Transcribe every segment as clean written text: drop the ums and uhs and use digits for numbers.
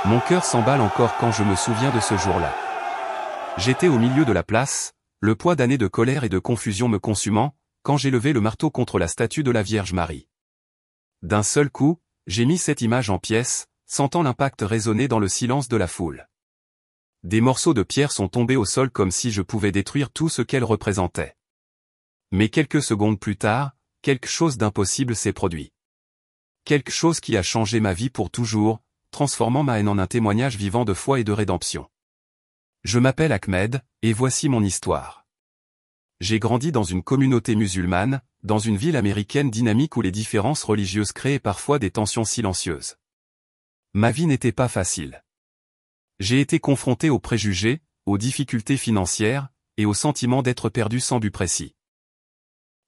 Mon cœur s'emballe encore quand je me souviens de ce jour-là. J'étais au milieu de la place, le poids d'années de colère et de confusion me consumant, quand j'ai levé le marteau contre la statue de la Vierge Marie. D'un seul coup, j'ai mis cette image en pièces, sentant l'impact résonner dans le silence de la foule. Des morceaux de pierre sont tombés au sol comme si je pouvais détruire tout ce qu'elle représentait. Mais quelques secondes plus tard, quelque chose d'impossible s'est produit. Quelque chose qui a changé ma vie pour toujours, transformant ma haine en un témoignage vivant de foi et de rédemption. Je m'appelle Ahmed, et voici mon histoire. J'ai grandi dans une communauté musulmane, dans une ville américaine dynamique où les différences religieuses créaient parfois des tensions silencieuses. Ma vie n'était pas facile. J'ai été confronté aux préjugés, aux difficultés financières, et au sentiment d'être perdu sans but précis.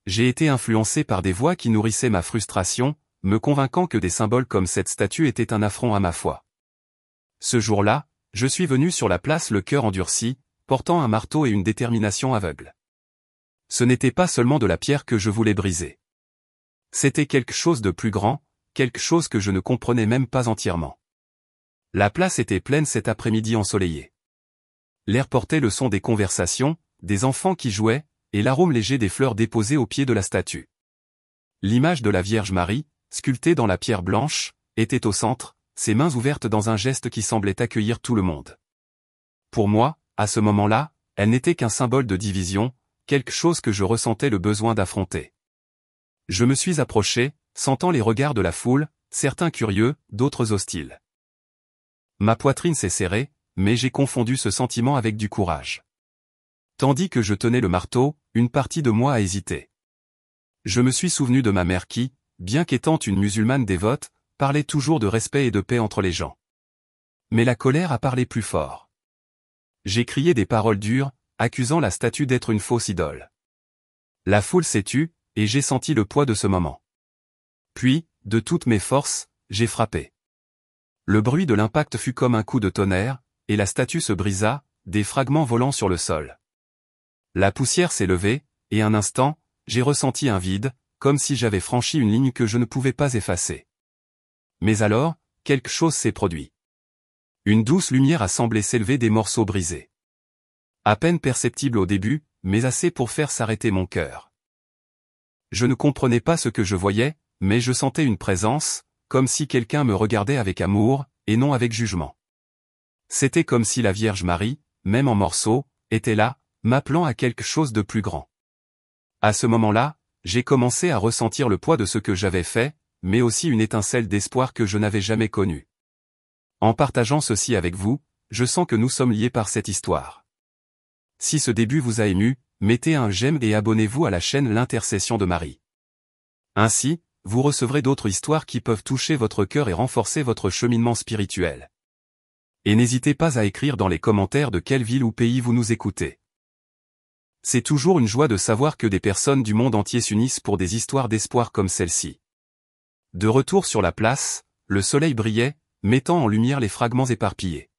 J'ai été influencé par des voix qui nourrissaient ma frustration, me convainquant que des symboles comme cette statue étaient un affront à ma foi. Ce jour-là, je suis venu sur la place le cœur endurci, portant un marteau et une détermination aveugle. Ce n'était pas seulement de la pierre que je voulais briser. C'était quelque chose de plus grand, quelque chose que je ne comprenais même pas entièrement. La place était pleine cet après-midi ensoleillé. L'air portait le son des conversations, des enfants qui jouaient, et l'arôme léger des fleurs déposées au pied de la statue. L'image de la Vierge Marie, sculptée dans la pierre blanche, était au centre, ses mains ouvertes dans un geste qui semblait accueillir tout le monde. Pour moi, à ce moment-là, elle n'était qu'un symbole de division, quelque chose que je ressentais le besoin d'affronter. Je me suis approché, sentant les regards de la foule, certains curieux, d'autres hostiles. Ma poitrine s'est serrée, mais j'ai confondu ce sentiment avec du courage. Tandis que je tenais le marteau, une partie de moi a hésité. Je me suis souvenu de ma mère qui, bien qu'étant une musulmane dévote, parlait toujours de respect et de paix entre les gens. Mais la colère a parlé plus fort. J'ai crié des paroles dures, accusant la statue d'être une fausse idole. La foule s'est tue, et j'ai senti le poids de ce moment. Puis, de toutes mes forces, j'ai frappé. Le bruit de l'impact fut comme un coup de tonnerre, et la statue se brisa, des fragments volant sur le sol. La poussière s'est levée, et un instant, j'ai ressenti un vide, comme si j'avais franchi une ligne que je ne pouvais pas effacer. Mais alors, quelque chose s'est produit. Une douce lumière a semblé s'élever des morceaux brisés. À peine perceptible au début, mais assez pour faire s'arrêter mon cœur. Je ne comprenais pas ce que je voyais, mais je sentais une présence, comme si quelqu'un me regardait avec amour, et non avec jugement. C'était comme si la Vierge Marie, même en morceaux, était là, m'appelant à quelque chose de plus grand. À ce moment-là, j'ai commencé à ressentir le poids de ce que j'avais fait, mais aussi une étincelle d'espoir que je n'avais jamais connue. En partageant ceci avec vous, je sens que nous sommes liés par cette histoire. Si ce début vous a ému, mettez un j'aime et abonnez-vous à la chaîne L'Intercession de Marie. Ainsi, vous recevrez d'autres histoires qui peuvent toucher votre cœur et renforcer votre cheminement spirituel. Et n'hésitez pas à écrire dans les commentaires de quelle ville ou pays vous nous écoutez. C'est toujours une joie de savoir que des personnes du monde entier s'unissent pour des histoires d'espoir comme celle-ci. De retour sur la place, le soleil brillait, mettant en lumière les fragments éparpillés.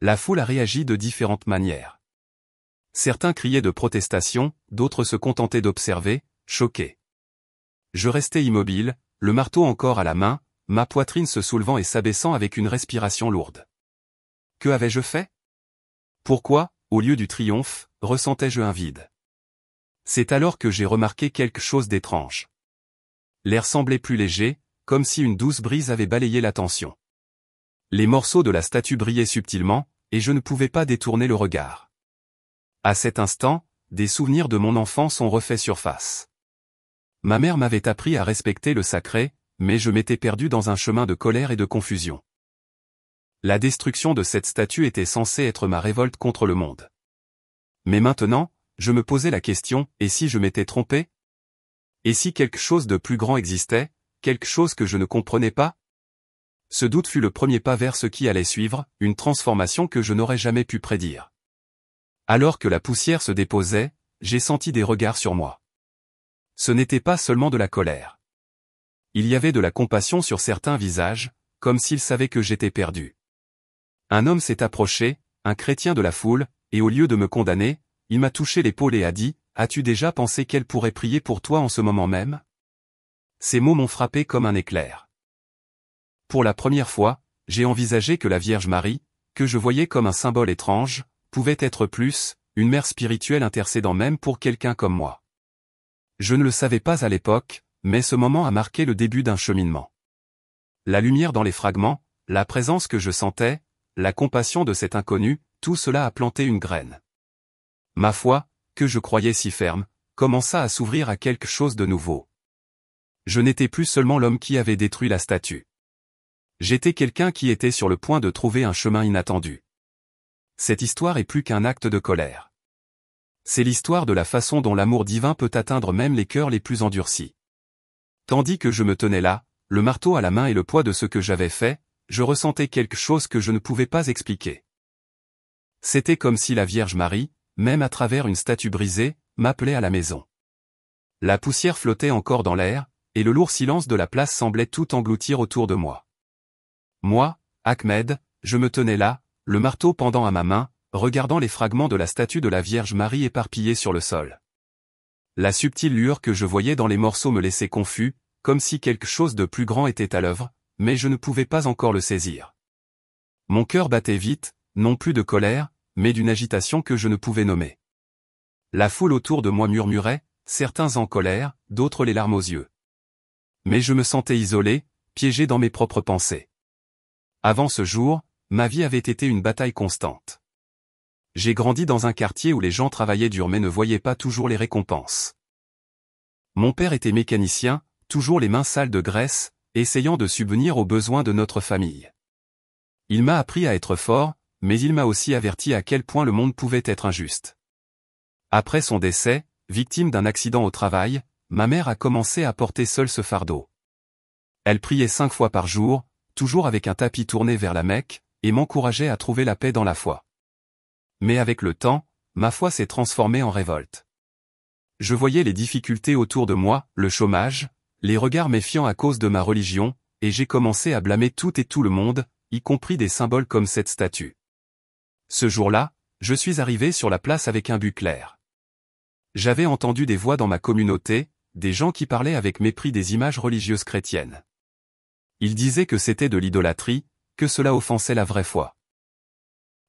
La foule a réagi de différentes manières. Certains criaient de protestation, d'autres se contentaient d'observer, choqués. Je restais immobile, le marteau encore à la main, ma poitrine se soulevant et s'abaissant avec une respiration lourde. Que avais-je fait? Pourquoi, au lieu du triomphe, ressentais-je un vide? C'est alors que j'ai remarqué quelque chose d'étrange. L'air semblait plus léger, comme si une douce brise avait balayé la tension. Les morceaux de la statue brillaient subtilement, et je ne pouvais pas détourner le regard. À cet instant, des souvenirs de mon enfance ont refait surface. Ma mère m'avait appris à respecter le sacré, mais je m'étais perdu dans un chemin de colère et de confusion. La destruction de cette statue était censée être ma révolte contre le monde. Mais maintenant, je me posais la question, et si je m'étais trompé? Et si quelque chose de plus grand existait, quelque chose que je ne comprenais pas? Ce doute fut le premier pas vers ce qui allait suivre, une transformation que je n'aurais jamais pu prédire. Alors que la poussière se déposait, j'ai senti des regards sur moi. Ce n'était pas seulement de la colère. Il y avait de la compassion sur certains visages, comme s'ils savaient que j'étais perdu. Un homme s'est approché, un chrétien de la foule, et au lieu de me condamner, il m'a touché l'épaule et a dit « As-tu déjà pensé qu'elle pourrait prier pour toi en ce moment même ?» Ces mots m'ont frappé comme un éclair. Pour la première fois, j'ai envisagé que la Vierge Marie, que je voyais comme un symbole étrange, pouvait être plus, une mère spirituelle intercédant même pour quelqu'un comme moi. Je ne le savais pas à l'époque, mais ce moment a marqué le début d'un cheminement. La lumière dans les fragments, la présence que je sentais, la compassion de cet inconnu, tout cela a planté une graine. Ma foi, que je croyais si ferme, commença à s'ouvrir à quelque chose de nouveau. Je n'étais plus seulement l'homme qui avait détruit la statue. J'étais quelqu'un qui était sur le point de trouver un chemin inattendu. Cette histoire est plus qu'un acte de colère. C'est l'histoire de la façon dont l'amour divin peut atteindre même les cœurs les plus endurcis. Tandis que je me tenais là, le marteau à la main et le poids de ce que j'avais fait, je ressentais quelque chose que je ne pouvais pas expliquer. C'était comme si la Vierge Marie, même à travers une statue brisée, m'appelait à la maison. La poussière flottait encore dans l'air, et le lourd silence de la place semblait tout engloutir autour de moi. Moi, Ahmed, je me tenais là, le marteau pendant à ma main, regardant les fragments de la statue de la Vierge Marie éparpillés sur le sol. La subtile lueur que je voyais dans les morceaux me laissait confus, comme si quelque chose de plus grand était à l'œuvre, mais je ne pouvais pas encore le saisir. Mon cœur battait vite, non plus de colère, mais d'une agitation que je ne pouvais nommer. La foule autour de moi murmurait, certains en colère, d'autres les larmes aux yeux. Mais je me sentais isolé, piégé dans mes propres pensées. Avant ce jour, ma vie avait été une bataille constante. J'ai grandi dans un quartier où les gens travaillaient dur mais ne voyaient pas toujours les récompenses. Mon père était mécanicien, toujours les mains sales de graisse, essayant de subvenir aux besoins de notre famille. Il m'a appris à être fort, mais il m'a aussi averti à quel point le monde pouvait être injuste. Après son décès, victime d'un accident au travail, ma mère a commencé à porter seule ce fardeau. Elle priait 5 fois par jour, toujours avec un tapis tourné vers la Mecque, et m'encourageait à trouver la paix dans la foi. Mais avec le temps, ma foi s'est transformée en révolte. Je voyais les difficultés autour de moi, le chômage, les regards méfiants à cause de ma religion, et j'ai commencé à blâmer tout et tout le monde, y compris des symboles comme cette statue. Ce jour-là, je suis arrivé sur la place avec un but clair. J'avais entendu des voix dans ma communauté, des gens qui parlaient avec mépris des images religieuses chrétiennes. Ils disaient que c'était de l'idolâtrie, que cela offensait la vraie foi.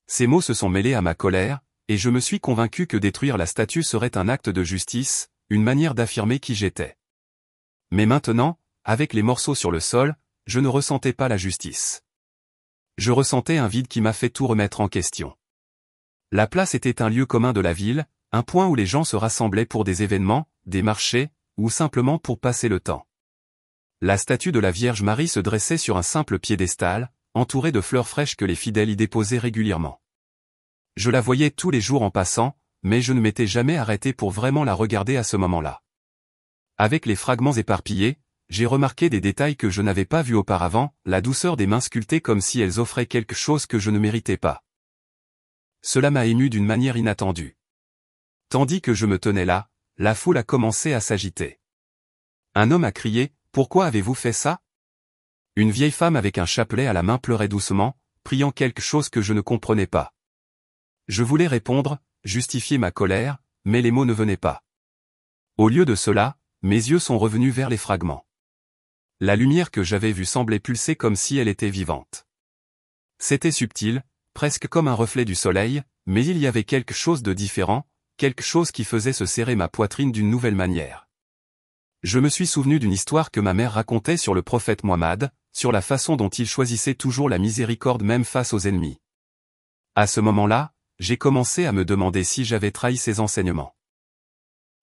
Ces mots se sont mêlés à ma colère, et je me suis convaincu que détruire la statue serait un acte de justice, une manière d'affirmer qui j'étais. Mais maintenant, avec les morceaux sur le sol, je ne ressentais pas la justice. Je ressentais un vide qui m'a fait tout remettre en question. La place était un lieu commun de la ville, un point où les gens se rassemblaient pour des événements, des marchés, ou simplement pour passer le temps. La statue de la Vierge Marie se dressait sur un simple piédestal, entourée de fleurs fraîches que les fidèles y déposaient régulièrement. Je la voyais tous les jours en passant, mais je ne m'étais jamais arrêté pour vraiment la regarder à ce moment-là. Avec les fragments éparpillés, j'ai remarqué des détails que je n'avais pas vus auparavant, la douceur des mains sculptées comme si elles offraient quelque chose que je ne méritais pas. Cela m'a ému d'une manière inattendue. Tandis que je me tenais là, la foule a commencé à s'agiter. Un homme a crié, « Pourquoi avez-vous fait ça ?» Une vieille femme avec un chapelet à la main pleurait doucement, priant quelque chose que je ne comprenais pas. Je voulais répondre, justifier ma colère, mais les mots ne venaient pas. Au lieu de cela, mes yeux sont revenus vers les fragments. La lumière que j'avais vue semblait pulser comme si elle était vivante. C'était subtil, presque comme un reflet du soleil, mais il y avait quelque chose de différent, quelque chose qui faisait se serrer ma poitrine d'une nouvelle manière. Je me suis souvenu d'une histoire que ma mère racontait sur le prophète Mohammed, sur la façon dont il choisissait toujours la miséricorde même face aux ennemis. À ce moment-là, j'ai commencé à me demander si j'avais trahi ses enseignements.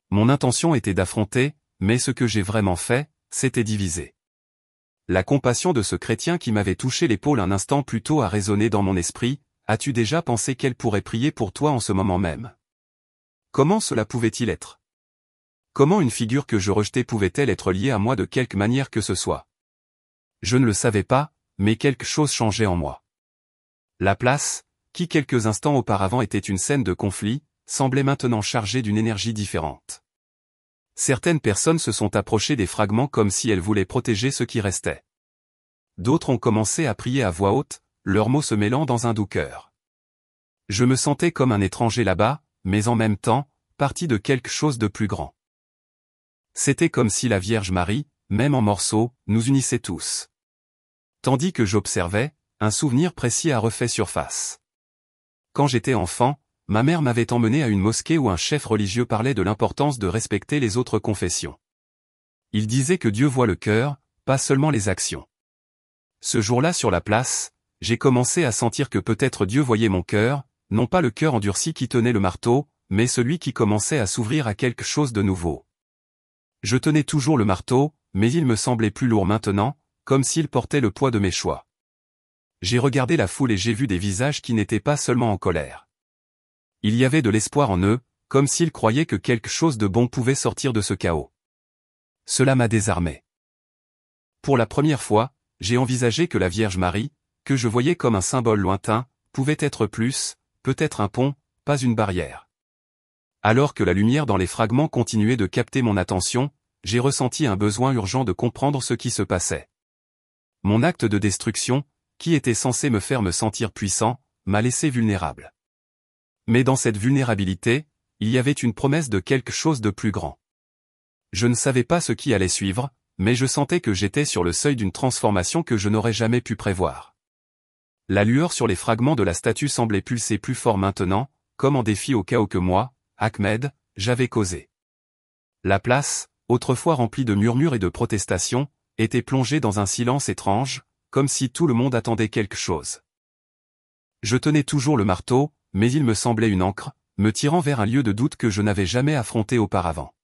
Mon intention était d'affronter, mais ce que j'ai vraiment fait, c'était diviser. La compassion de ce chrétien qui m'avait touché l'épaule un instant plus tôt a résonné dans mon esprit, « As-tu déjà pensé qu'elle pourrait prier pour toi en ce moment même ?» Comment cela pouvait-il être? Comment une figure que je rejetais pouvait-elle être liée à moi de quelque manière que ce soit? Je ne le savais pas, mais quelque chose changeait en moi. La place, qui quelques instants auparavant était une scène de conflit, semblait maintenant chargée d'une énergie différente. Certaines personnes se sont approchées des fragments comme si elles voulaient protéger ce qui restait. D'autres ont commencé à prier à voix haute, leurs mots se mêlant dans un doux cœur. Je me sentais comme un étranger là-bas, mais en même temps, partie de quelque chose de plus grand. C'était comme si la Vierge Marie, même en morceaux, nous unissait tous. Tandis que j'observais, un souvenir précis a refait surface. Quand j'étais enfant, ma mère m'avait emmené à une mosquée où un chef religieux parlait de l'importance de respecter les autres confessions. Il disait que Dieu voit le cœur, pas seulement les actions. Ce jour-là sur la place, j'ai commencé à sentir que peut-être Dieu voyait mon cœur, non pas le cœur endurci qui tenait le marteau, mais celui qui commençait à s'ouvrir à quelque chose de nouveau. Je tenais toujours le marteau, mais il me semblait plus lourd maintenant, comme s'il portait le poids de mes choix. J'ai regardé la foule et j'ai vu des visages qui n'étaient pas seulement en colère. Il y avait de l'espoir en eux, comme s'ils croyaient que quelque chose de bon pouvait sortir de ce chaos. Cela m'a désarmé. Pour la première fois, j'ai envisagé que la Vierge Marie, que je voyais comme un symbole lointain, pouvait être plus, peut-être un pont, pas une barrière. Alors que la lumière dans les fragments continuait de capter mon attention, j'ai ressenti un besoin urgent de comprendre ce qui se passait. Mon acte de destruction, qui était censé me faire me sentir puissant, m'a laissé vulnérable. Mais dans cette vulnérabilité, il y avait une promesse de quelque chose de plus grand. Je ne savais pas ce qui allait suivre, mais je sentais que j'étais sur le seuil d'une transformation que je n'aurais jamais pu prévoir. La lueur sur les fragments de la statue semblait pulser plus fort maintenant, comme en défi au chaos que moi, Ahmed, j'avais causé. La place, autrefois remplie de murmures et de protestations, était plongée dans un silence étrange, comme si tout le monde attendait quelque chose. Je tenais toujours le marteau, mais il me semblait une ancre, me tirant vers un lieu de doute que je n'avais jamais affronté auparavant.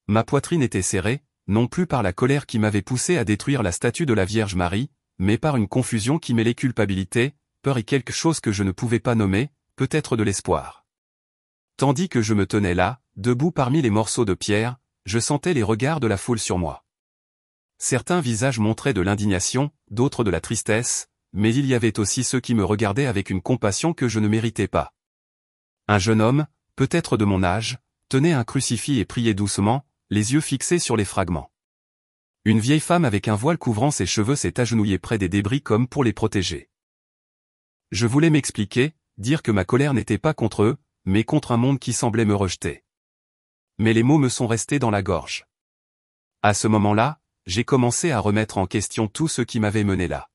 Ma poitrine était serrée, non plus par la colère qui m'avait poussé à détruire la statue de la Vierge Marie, mais par une confusion qui mêlait culpabilité, peur et quelque chose que je ne pouvais pas nommer, peut-être de l'espoir. Tandis que je me tenais là, debout parmi les morceaux de pierre, je sentais les regards de la foule sur moi. Certains visages montraient de l'indignation, d'autres de la tristesse, mais il y avait aussi ceux qui me regardaient avec une compassion que je ne méritais pas. Un jeune homme, peut-être de mon âge, tenait un crucifix et priait doucement, les yeux fixés sur les fragments. Une vieille femme avec un voile couvrant ses cheveux s'est agenouillée près des débris comme pour les protéger. Je voulais m'expliquer, dire que ma colère n'était pas contre eux, mais contre un monde qui semblait me rejeter. Mais les mots me sont restés dans la gorge. À ce moment-là, j'ai commencé à remettre en question tout ce qui m'avait mené là.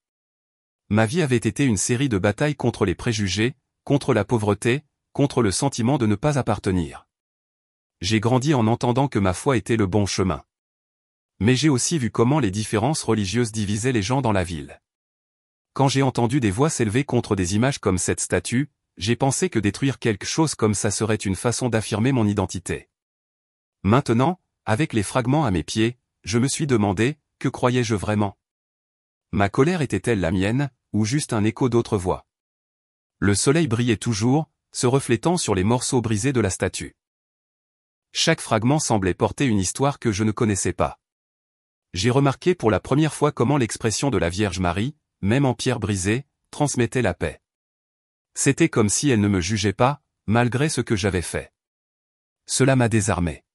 Ma vie avait été une série de batailles contre les préjugés, contre la pauvreté, contre le sentiment de ne pas appartenir. J'ai grandi en entendant que ma foi était le bon chemin. Mais j'ai aussi vu comment les différences religieuses divisaient les gens dans la ville. Quand j'ai entendu des voix s'élever contre des images comme cette statue, j'ai pensé que détruire quelque chose comme ça serait une façon d'affirmer mon identité. Maintenant, avec les fragments à mes pieds, je me suis demandé, que croyais-je vraiment? Ma colère était-elle la mienne, ou juste un écho d'autres voix? Le soleil brillait toujours, se reflétant sur les morceaux brisés de la statue. Chaque fragment semblait porter une histoire que je ne connaissais pas. J'ai remarqué pour la première fois comment l'expression de la Vierge Marie, même en pierre brisée, transmettait la paix. C'était comme si elle ne me jugeait pas, malgré ce que j'avais fait. Cela m'a désarmé.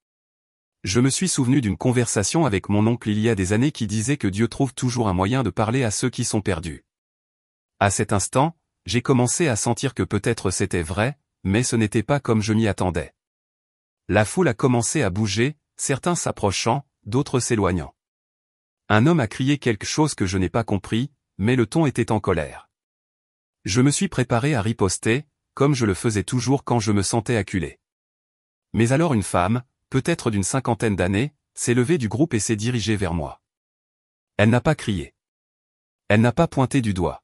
Je me suis souvenu d'une conversation avec mon oncle il y a des années qui disait que Dieu trouve toujours un moyen de parler à ceux qui sont perdus. À cet instant, j'ai commencé à sentir que peut-être c'était vrai, mais ce n'était pas comme je m'y attendais. La foule a commencé à bouger, certains s'approchant, d'autres s'éloignant. Un homme a crié quelque chose que je n'ai pas compris, mais le ton était en colère. Je me suis préparé à riposter, comme je le faisais toujours quand je me sentais acculé. Mais alors une femme, peut-être d'une cinquantaine d'années, s'est levée du groupe et s'est dirigée vers moi. Elle n'a pas crié. Elle n'a pas pointé du doigt.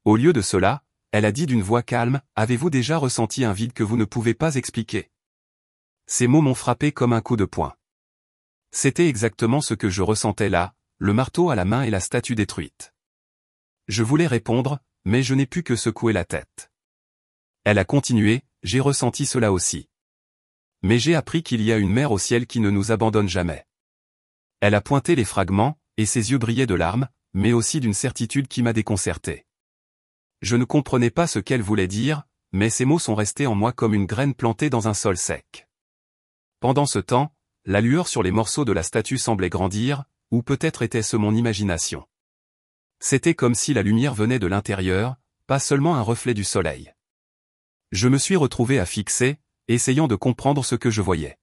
Au lieu de cela, elle a dit d'une voix calme, « Avez-vous déjà ressenti un vide que vous ne pouvez pas expliquer ?» Ces mots m'ont frappé comme un coup de poing. C'était exactement ce que je ressentais là, le marteau à la main et la statue détruite. Je voulais répondre, mais je n'ai pu que secouer la tête. Elle a continué, « J'ai ressenti cela aussi. Mais j'ai appris qu'il y a une mère au ciel qui ne nous abandonne jamais. » Elle a pointé les fragments, et ses yeux brillaient de larmes, mais aussi d'une certitude qui m'a déconcerté. Je ne comprenais pas ce qu'elle voulait dire, mais ces mots sont restés en moi comme une graine plantée dans un sol sec. Pendant ce temps, la lueur sur les morceaux de la statue semblait grandir, ou peut-être était-ce mon imagination. C'était comme si la lumière venait de l'intérieur, pas seulement un reflet du soleil. Je me suis retrouvé à fixer, essayant de comprendre ce que je voyais.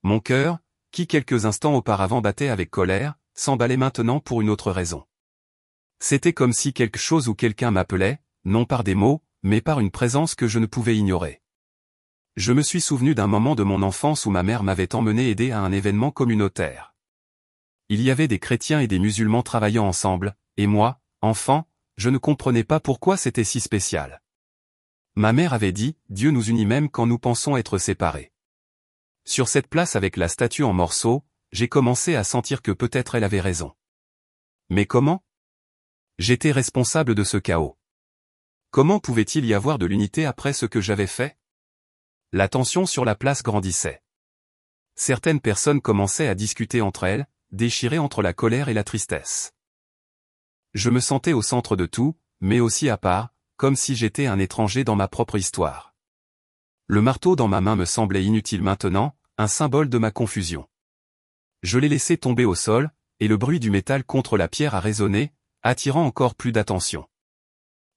Mon cœur, qui quelques instants auparavant battait avec colère, s'emballait maintenant pour une autre raison. C'était comme si quelque chose ou quelqu'un m'appelait, non par des mots, mais par une présence que je ne pouvais ignorer. Je me suis souvenu d'un moment de mon enfance où ma mère m'avait emmené aider à un événement communautaire. Il y avait des chrétiens et des musulmans travaillant ensemble, et moi, enfant, je ne comprenais pas pourquoi c'était si spécial. Ma mère avait dit, Dieu nous unit même quand nous pensons être séparés. Sur cette place avec la statue en morceaux, j'ai commencé à sentir que peut-être elle avait raison. Mais comment? J'étais responsable de ce chaos. Comment pouvait-il y avoir de l'unité après ce que j'avais fait? La tension sur la place grandissait. Certaines personnes commençaient à discuter entre elles, déchirées entre la colère et la tristesse. Je me sentais au centre de tout, mais aussi à part, comme si j'étais un étranger dans ma propre histoire. Le marteau dans ma main me semblait inutile maintenant, un symbole de ma confusion. Je l'ai laissé tomber au sol, et le bruit du métal contre la pierre a résonné, attirant encore plus d'attention.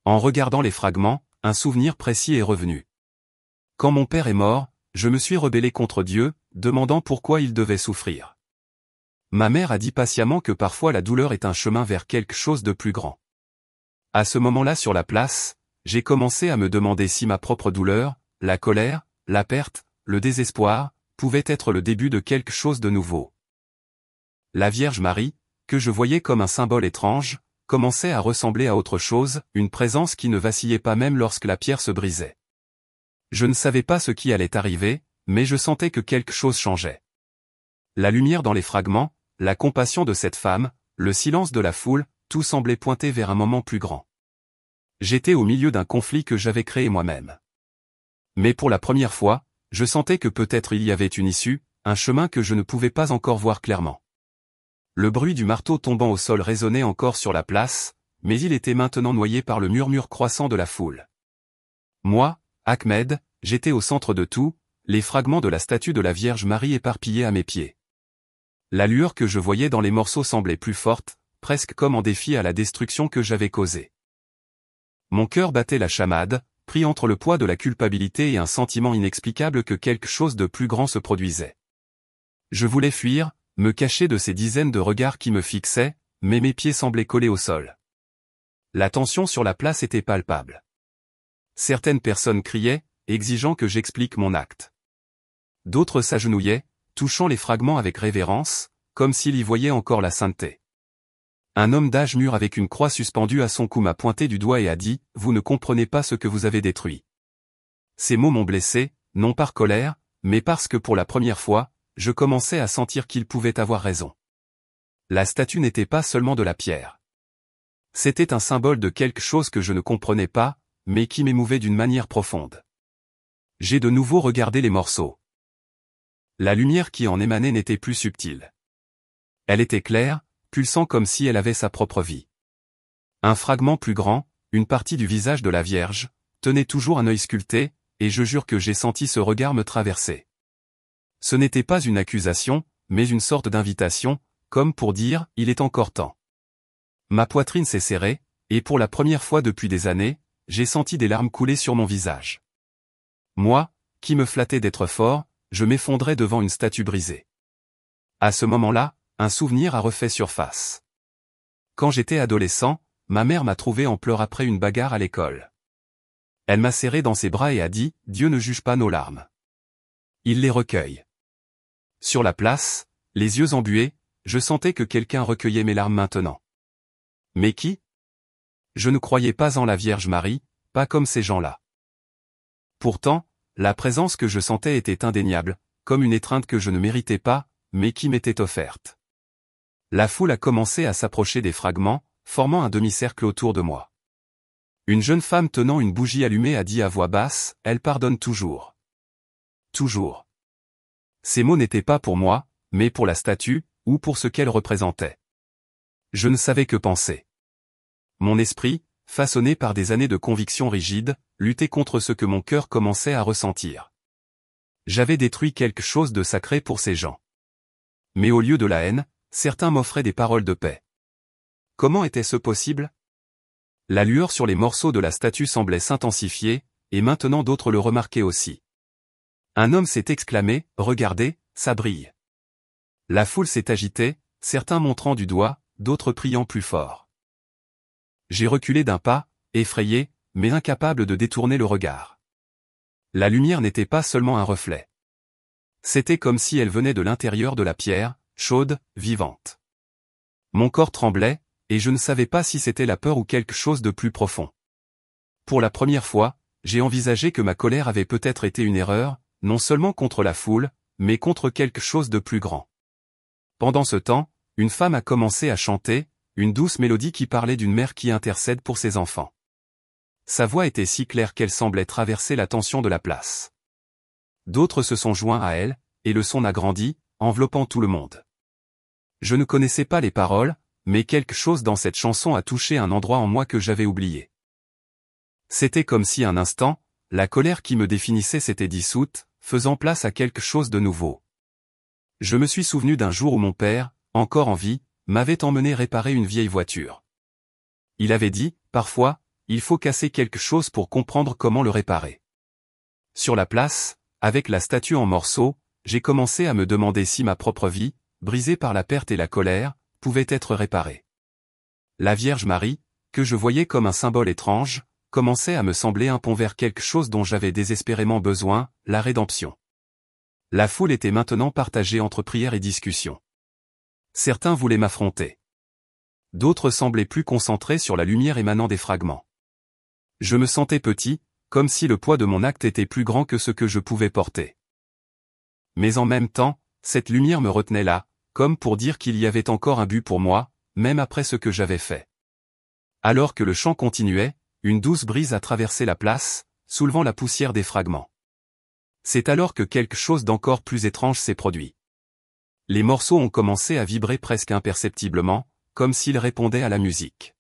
En regardant les fragments, un souvenir précis est revenu. Quand mon père est mort, je me suis rebellé contre Dieu, demandant pourquoi il devait souffrir. Ma mère a dit patiemment que parfois la douleur est un chemin vers quelque chose de plus grand. À ce moment-là sur la place, j'ai commencé à me demander si ma propre douleur, la colère, la perte, le désespoir, pouvaient être le début de quelque chose de nouveau. La Vierge Marie, que je voyais comme un symbole étrange, commençait à ressembler à autre chose, une présence qui ne vacillait pas même lorsque la pierre se brisait. Je ne savais pas ce qui allait arriver, mais je sentais que quelque chose changeait. La lumière dans les fragments, la compassion de cette femme, le silence de la foule, tout semblait pointer vers un moment plus grand. J'étais au milieu d'un conflit que j'avais créé moi-même. Mais pour la première fois, je sentais que peut-être il y avait une issue, un chemin que je ne pouvais pas encore voir clairement. Le bruit du marteau tombant au sol résonnait encore sur la place, mais il était maintenant noyé par le murmure croissant de la foule. Moi, Ahmed, j'étais au centre de tout, les fragments de la statue de la Vierge Marie éparpillés à mes pieds. La lueur que je voyais dans les morceaux semblait plus forte, presque comme en défi à la destruction que j'avais causée. Mon cœur battait la chamade, pris entre le poids de la culpabilité et un sentiment inexplicable que quelque chose de plus grand se produisait. Je voulais fuir, me cacher de ces dizaines de regards qui me fixaient, mais mes pieds semblaient collés au sol. La tension sur la place était palpable. Certaines personnes criaient, exigeant que j'explique mon acte. D'autres s'agenouillaient, touchant les fragments avec révérence, comme s'ils y voyaient encore la sainteté. Un homme d'âge mûr avec une croix suspendue à son cou m'a pointé du doigt et a dit « Vous ne comprenez pas ce que vous avez détruit ». Ces mots m'ont blessé, non par colère, mais parce que pour la première fois, je commençais à sentir qu'il pouvait avoir raison. La statue n'était pas seulement de la pierre. C'était un symbole de quelque chose que je ne comprenais pas, mais qui m'émouvait d'une manière profonde. J'ai de nouveau regardé les morceaux. La lumière qui en émanait n'était plus subtile. Elle était claire, pulsant comme si elle avait sa propre vie. Un fragment plus grand, une partie du visage de la Vierge, tenait toujours un œil sculpté, et je jure que j'ai senti ce regard me traverser. Ce n'était pas une accusation, mais une sorte d'invitation, comme pour dire « il est encore temps ». Ma poitrine s'est serrée, et pour la première fois depuis des années, j'ai senti des larmes couler sur mon visage. Moi, qui me flattais d'être fort, je m'effondrais devant une statue brisée. À ce moment-là, un souvenir a refait surface. Quand j'étais adolescent, ma mère m'a trouvé en pleurs après une bagarre à l'école. Elle m'a serré dans ses bras et a dit « Dieu ne juge pas nos larmes. Il les recueille ». Sur la place, les yeux embués, je sentais que quelqu'un recueillait mes larmes maintenant. Mais qui? Je ne croyais pas en la Vierge Marie, pas comme ces gens-là. Pourtant, la présence que je sentais était indéniable, comme une étreinte que je ne méritais pas, mais qui m'était offerte. La foule a commencé à s'approcher des fragments, formant un demi-cercle autour de moi. Une jeune femme tenant une bougie allumée a dit à voix basse, « Elle pardonne toujours. Toujours. » Ces mots n'étaient pas pour moi, mais pour la statue, ou pour ce qu'elle représentait. Je ne savais que penser. Mon esprit, façonné par des années de convictions rigides, luttait contre ce que mon cœur commençait à ressentir. J'avais détruit quelque chose de sacré pour ces gens. Mais au lieu de la haine, certains m'offraient des paroles de paix. Comment était-ce possible? La lueur sur les morceaux de la statue semblait s'intensifier, et maintenant d'autres le remarquaient aussi. Un homme s'est exclamé, « Regardez, ça brille ». La foule s'est agitée, certains montrant du doigt, d'autres priant plus fort. J'ai reculé d'un pas, effrayé, mais incapable de détourner le regard. La lumière n'était pas seulement un reflet. C'était comme si elle venait de l'intérieur de la pierre, chaude, vivante. Mon corps tremblait, et je ne savais pas si c'était la peur ou quelque chose de plus profond. Pour la première fois, j'ai envisagé que ma colère avait peut-être été une erreur, non seulement contre la foule, mais contre quelque chose de plus grand. Pendant ce temps, une femme a commencé à chanter, une douce mélodie qui parlait d'une mère qui intercède pour ses enfants. Sa voix était si claire qu'elle semblait traverser la tension de la place. D'autres se sont joints à elle, et le son a grandi, enveloppant tout le monde. Je ne connaissais pas les paroles, mais quelque chose dans cette chanson a touché un endroit en moi que j'avais oublié. C'était comme si un instant, la colère qui me définissait s'était dissoute, faisant place à quelque chose de nouveau. Je me suis souvenu d'un jour où mon père, encore en vie, m'avait emmené réparer une vieille voiture. Il avait dit, parfois, il faut casser quelque chose pour comprendre comment le réparer. Sur la place, avec la statue en morceaux, j'ai commencé à me demander si ma propre vie, brisée par la perte et la colère, pouvait être réparée. La Vierge Marie, que je voyais comme un symbole étrange, commençait à me sembler un pont vers quelque chose dont j'avais désespérément besoin, la rédemption. La foule était maintenant partagée entre prière et discussion. Certains voulaient m'affronter. D'autres semblaient plus concentrés sur la lumière émanant des fragments. Je me sentais petit, comme si le poids de mon acte était plus grand que ce que je pouvais porter. Mais en même temps, cette lumière me retenait là, comme pour dire qu'il y avait encore un but pour moi, même après ce que j'avais fait. Alors que le chant continuait, une douce brise a traversé la place, soulevant la poussière des fragments. C'est alors que quelque chose d'encore plus étrange s'est produit. Les morceaux ont commencé à vibrer presque imperceptiblement, comme s'ils répondaient à la musique.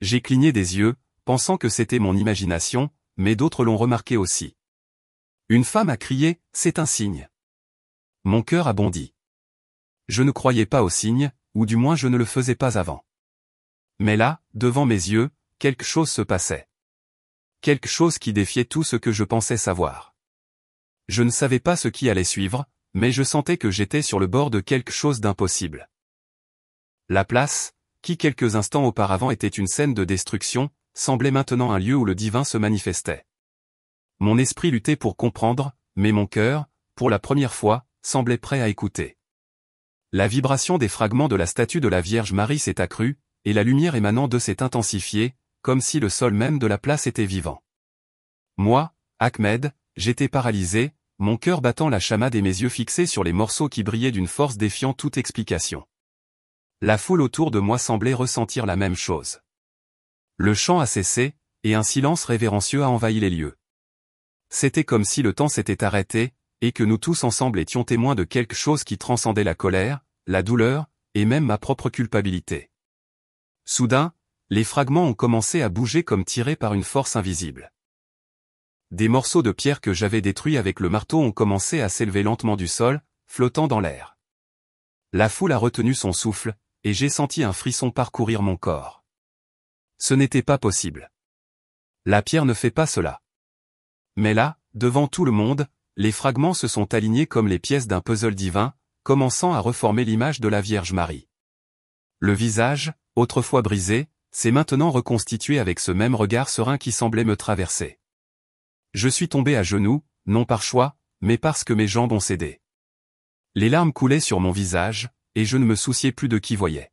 J'ai cligné des yeux, pensant que c'était mon imagination, mais d'autres l'ont remarqué aussi. Une femme a crié, « C'est un signe !» Mon cœur a bondi. Je ne croyais pas au signe, ou du moins je ne le faisais pas avant. Mais là, devant mes yeux, quelque chose se passait. Quelque chose qui défiait tout ce que je pensais savoir. Je ne savais pas ce qui allait suivre, mais je sentais que j'étais sur le bord de quelque chose d'impossible. La place, qui quelques instants auparavant était une scène de destruction, semblait maintenant un lieu où le divin se manifestait. Mon esprit luttait pour comprendre, mais mon cœur, pour la première fois, semblait prêt à écouter. La vibration des fragments de la statue de la Vierge Marie s'est accrue, et la lumière émanant d'eux s'est intensifiée, comme si le sol même de la place était vivant. Moi, Ahmed, j'étais paralysé, mon cœur battant la chamade et mes yeux fixés sur les morceaux qui brillaient d'une force défiant toute explication. La foule autour de moi semblait ressentir la même chose. Le chant a cessé, et un silence révérencieux a envahi les lieux. C'était comme si le temps s'était arrêté, et que nous tous ensemble étions témoins de quelque chose qui transcendait la colère, la douleur, et même ma propre culpabilité. Soudain, les fragments ont commencé à bouger comme tirés par une force invisible. Des morceaux de pierre que j'avais détruits avec le marteau ont commencé à s'élever lentement du sol, flottant dans l'air. La foule a retenu son souffle, et j'ai senti un frisson parcourir mon corps. Ce n'était pas possible. La pierre ne fait pas cela. Mais là, devant tout le monde, les fragments se sont alignés comme les pièces d'un puzzle divin, commençant à reformer l'image de la Vierge Marie. Le visage, autrefois brisé, s'est maintenant reconstitué avec ce même regard serein qui semblait me traverser. Je suis tombé à genoux, non par choix, mais parce que mes jambes ont cédé. Les larmes coulaient sur mon visage, et je ne me souciais plus de qui voyait.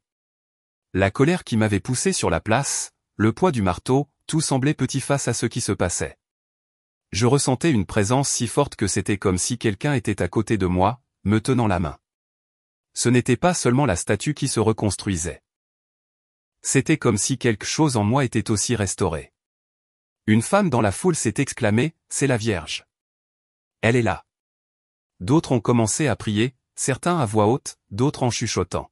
La colère qui m'avait poussé sur la place, le poids du marteau, tout semblait petit face à ce qui se passait. Je ressentais une présence si forte que c'était comme si quelqu'un était à côté de moi, me tenant la main. Ce n'était pas seulement la statue qui se reconstruisait. C'était comme si quelque chose en moi était aussi restauré. Une femme dans la foule s'est exclamée, « C'est la Vierge. Elle est là. » D'autres ont commencé à prier, certains à voix haute, d'autres en chuchotant.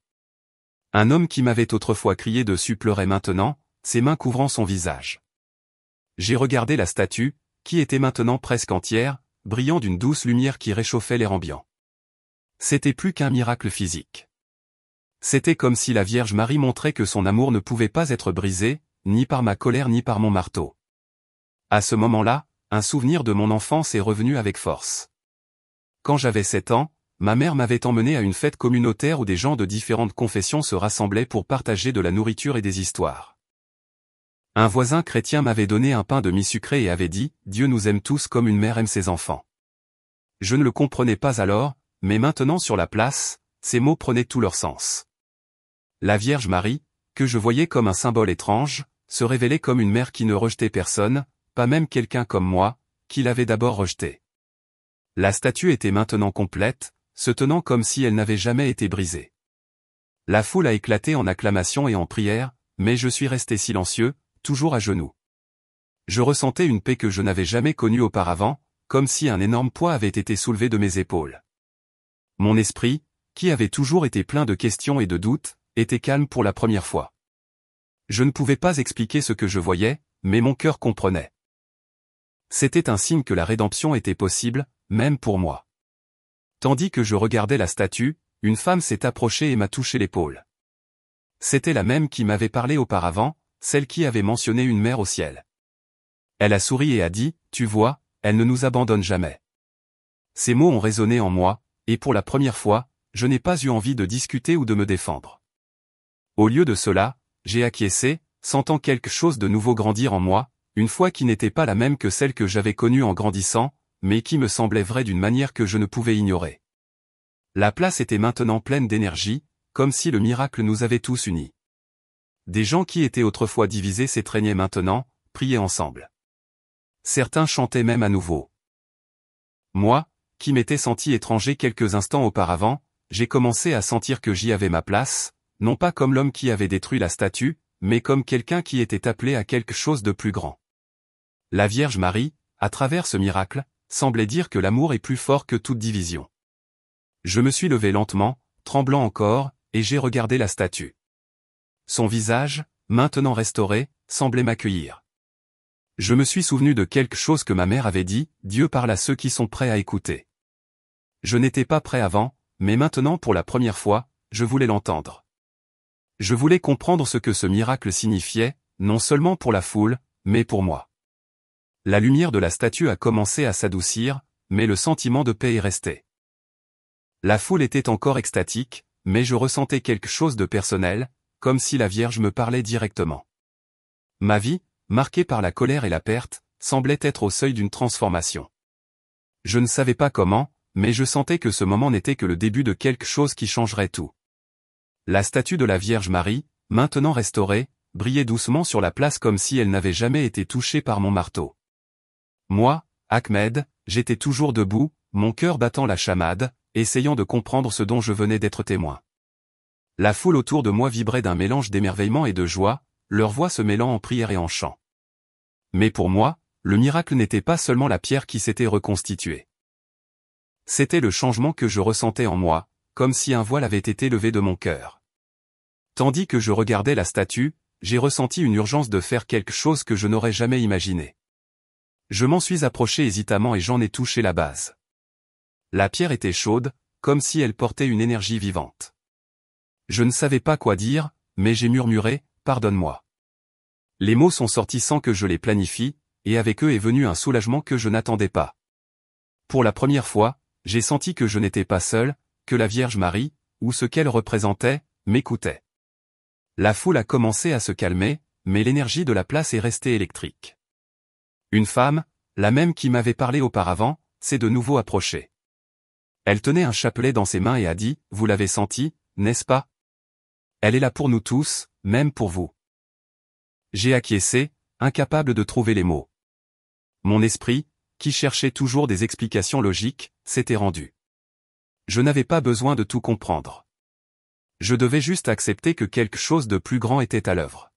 Un homme qui m'avait autrefois crié dessus pleurait maintenant, ses mains couvrant son visage. J'ai regardé la statue, qui était maintenant presque entière, brillant d'une douce lumière qui réchauffait l'air ambiant. C'était plus qu'un miracle physique. C'était comme si la Vierge Marie montrait que son amour ne pouvait pas être brisé, ni par ma colère ni par mon marteau. À ce moment-là, un souvenir de mon enfance est revenu avec force. Quand j'avais 7 ans, ma mère m'avait emmené à une fête communautaire où des gens de différentes confessions se rassemblaient pour partager de la nourriture et des histoires. Un voisin chrétien m'avait donné un pain de mie sucré et avait dit « Dieu nous aime tous comme une mère aime ses enfants ». Je ne le comprenais pas alors, mais maintenant sur la place, ces mots prenaient tout leur sens. La Vierge Marie, que je voyais comme un symbole étrange, se révélait comme une mère qui ne rejetait personne, pas même quelqu'un comme moi, qui l'avait d'abord rejetée. La statue était maintenant complète, se tenant comme si elle n'avait jamais été brisée. La foule a éclaté en acclamations et en prières, mais je suis resté silencieux, toujours à genoux. Je ressentais une paix que je n'avais jamais connue auparavant, comme si un énorme poids avait été soulevé de mes épaules. Mon esprit, qui avait toujours été plein de questions et de doutes, était calme pour la première fois. Je ne pouvais pas expliquer ce que je voyais, mais mon cœur comprenait. C'était un signe que la rédemption était possible, même pour moi. Tandis que je regardais la statue, une femme s'est approchée et m'a touché l'épaule. C'était la même qui m'avait parlé auparavant, celle qui avait mentionné une mère au ciel. Elle a souri et a dit, « Tu vois, elle ne nous abandonne jamais. » Ces mots ont résonné en moi, et pour la première fois, je n'ai pas eu envie de discuter ou de me défendre. Au lieu de cela, j'ai acquiescé, sentant quelque chose de nouveau grandir en moi, une foi qui n'était pas la même que celle que j'avais connue en grandissant, mais qui me semblait vraie d'une manière que je ne pouvais ignorer. La place était maintenant pleine d'énergie, comme si le miracle nous avait tous unis. Des gens qui étaient autrefois divisés s'étreignaient maintenant, priaient ensemble. Certains chantaient même à nouveau. Moi, qui m'étais senti étranger quelques instants auparavant, j'ai commencé à sentir que j'y avais ma place, non pas comme l'homme qui avait détruit la statue, mais comme quelqu'un qui était appelé à quelque chose de plus grand. La Vierge Marie, à travers ce miracle, semblait dire que l'amour est plus fort que toute division. Je me suis levé lentement, tremblant encore, et j'ai regardé la statue. Son visage, maintenant restauré, semblait m'accueillir. Je me suis souvenu de quelque chose que ma mère avait dit, Dieu parle à ceux qui sont prêts à écouter. Je n'étais pas prêt avant, mais maintenant pour la première fois, je voulais l'entendre. Je voulais comprendre ce que ce miracle signifiait, non seulement pour la foule, mais pour moi. La lumière de la statue a commencé à s'adoucir, mais le sentiment de paix est resté. La foule était encore extatique, mais je ressentais quelque chose de personnel, comme si la Vierge me parlait directement. Ma vie, marquée par la colère et la perte, semblait être au seuil d'une transformation. Je ne savais pas comment, mais je sentais que ce moment n'était que le début de quelque chose qui changerait tout. La statue de la Vierge Marie, maintenant restaurée, brillait doucement sur la place comme si elle n'avait jamais été touchée par mon marteau. Moi, Ahmed, j'étais toujours debout, mon cœur battant la chamade, essayant de comprendre ce dont je venais d'être témoin. La foule autour de moi vibrait d'un mélange d'émerveillement et de joie, leurs voix se mêlant en prière et en chant. Mais pour moi, le miracle n'était pas seulement la pierre qui s'était reconstituée. C'était le changement que je ressentais en moi, comme si un voile avait été levé de mon cœur. Tandis que je regardais la statue, j'ai ressenti une urgence de faire quelque chose que je n'aurais jamais imaginé. Je m'en suis approché hésitamment et j'en ai touché la base. La pierre était chaude, comme si elle portait une énergie vivante. Je ne savais pas quoi dire, mais j'ai murmuré, « Pardonne-moi ». Les mots sont sortis sans que je les planifie, et avec eux est venu un soulagement que je n'attendais pas. Pour la première fois, j'ai senti que je n'étais pas seul, que la Vierge Marie, ou ce qu'elle représentait, m'écoutait. La foule a commencé à se calmer, mais l'énergie de la place est restée électrique. Une femme, la même qui m'avait parlé auparavant, s'est de nouveau approchée. Elle tenait un chapelet dans ses mains et a dit, « Vous l'avez senti, n'est-ce pas? Elle est là pour nous tous, même pour vous. » J'ai acquiescé, incapable de trouver les mots. Mon esprit, qui cherchait toujours des explications logiques, s'était rendu. Je n'avais pas besoin de tout comprendre. Je devais juste accepter que quelque chose de plus grand était à l'œuvre.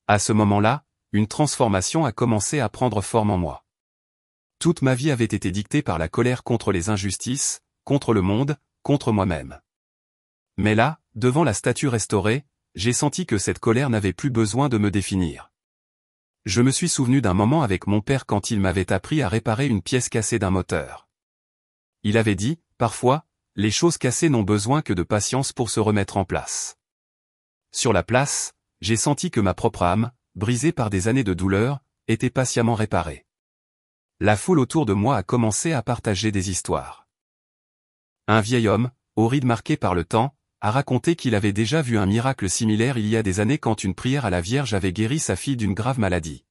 À ce moment-là, une transformation a commencé à prendre forme en moi. Toute ma vie avait été dictée par la colère contre les injustices, contre le monde, contre moi-même. Mais là, devant la statue restaurée, j'ai senti que cette colère n'avait plus besoin de me définir. Je me suis souvenu d'un moment avec mon père quand il m'avait appris à réparer une pièce cassée d'un moteur. Il avait dit, parfois, les choses cassées n'ont besoin que de patience pour se remettre en place. Sur la place, j'ai senti que ma propre âme, brisée par des années de douleur, était patiemment réparée. La foule autour de moi a commencé à partager des histoires. Un vieil homme, aux rides marquées par le temps, a raconté qu'il avait déjà vu un miracle similaire il y a des années quand une prière à la Vierge avait guéri sa fille d'une grave maladie.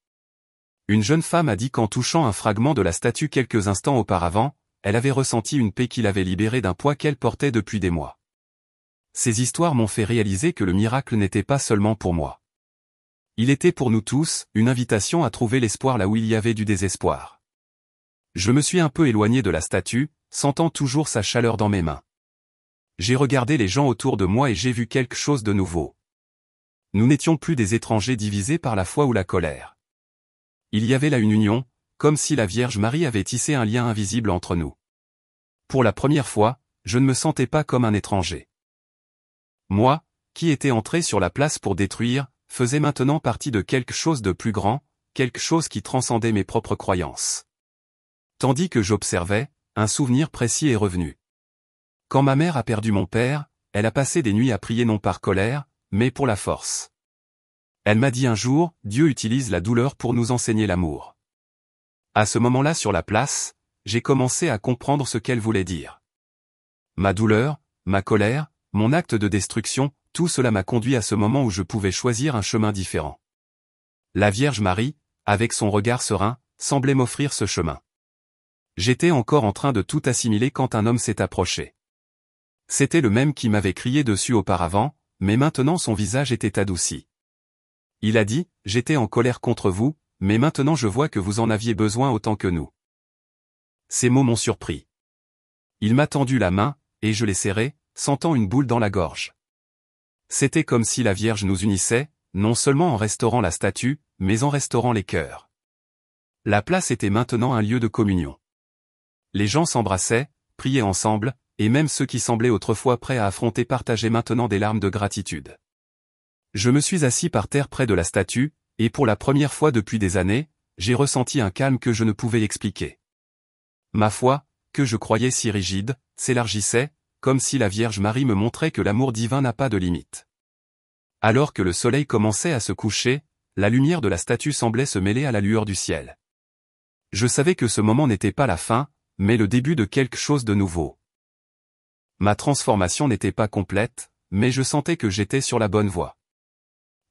Une jeune femme a dit qu'en touchant un fragment de la statue quelques instants auparavant, elle avait ressenti une paix qui l'avait libérée d'un poids qu'elle portait depuis des mois. Ces histoires m'ont fait réaliser que le miracle n'était pas seulement pour moi. Il était pour nous tous, une invitation à trouver l'espoir là où il y avait du désespoir. Je me suis un peu éloigné de la statue, sentant toujours sa chaleur dans mes mains. J'ai regardé les gens autour de moi et j'ai vu quelque chose de nouveau. Nous n'étions plus des étrangers divisés par la foi ou la colère. Il y avait là une union, comme si la Vierge Marie avait tissé un lien invisible entre nous. Pour la première fois, je ne me sentais pas comme un étranger. Moi, qui étais entré sur la place pour détruire, faisais maintenant partie de quelque chose de plus grand, quelque chose qui transcendait mes propres croyances. Tandis que j'observais, un souvenir précis est revenu. Quand ma mère a perdu mon père, elle a passé des nuits à prier non par colère, mais pour la force. Elle m'a dit un jour, Dieu utilise la douleur pour nous enseigner l'amour. À ce moment-là sur la place, j'ai commencé à comprendre ce qu'elle voulait dire. Ma douleur, ma colère, mon acte de destruction, tout cela m'a conduit à ce moment où je pouvais choisir un chemin différent. La Vierge Marie, avec son regard serein, semblait m'offrir ce chemin. J'étais encore en train de tout assimiler quand un homme s'est approché. C'était le même qui m'avait crié dessus auparavant, mais maintenant son visage était adouci. Il a dit, « J'étais en colère contre vous, mais maintenant je vois que vous en aviez besoin autant que nous. » Ces mots m'ont surpris. Il m'a tendu la main, et je l'ai serrée, sentant une boule dans la gorge. C'était comme si la Vierge nous unissait, non seulement en restaurant la statue, mais en restaurant les cœurs. La place était maintenant un lieu de communion. Les gens s'embrassaient, priaient ensemble, et même ceux qui semblaient autrefois prêts à affronter partageaient maintenant des larmes de gratitude. Je me suis assis par terre près de la statue, et pour la première fois depuis des années, j'ai ressenti un calme que je ne pouvais expliquer. Ma foi, que je croyais si rigide, s'élargissait, comme si la Vierge Marie me montrait que l'amour divin n'a pas de limite. Alors que le soleil commençait à se coucher, la lumière de la statue semblait se mêler à la lueur du ciel. Je savais que ce moment n'était pas la fin, mais le début de quelque chose de nouveau. Ma transformation n'était pas complète, mais je sentais que j'étais sur la bonne voie.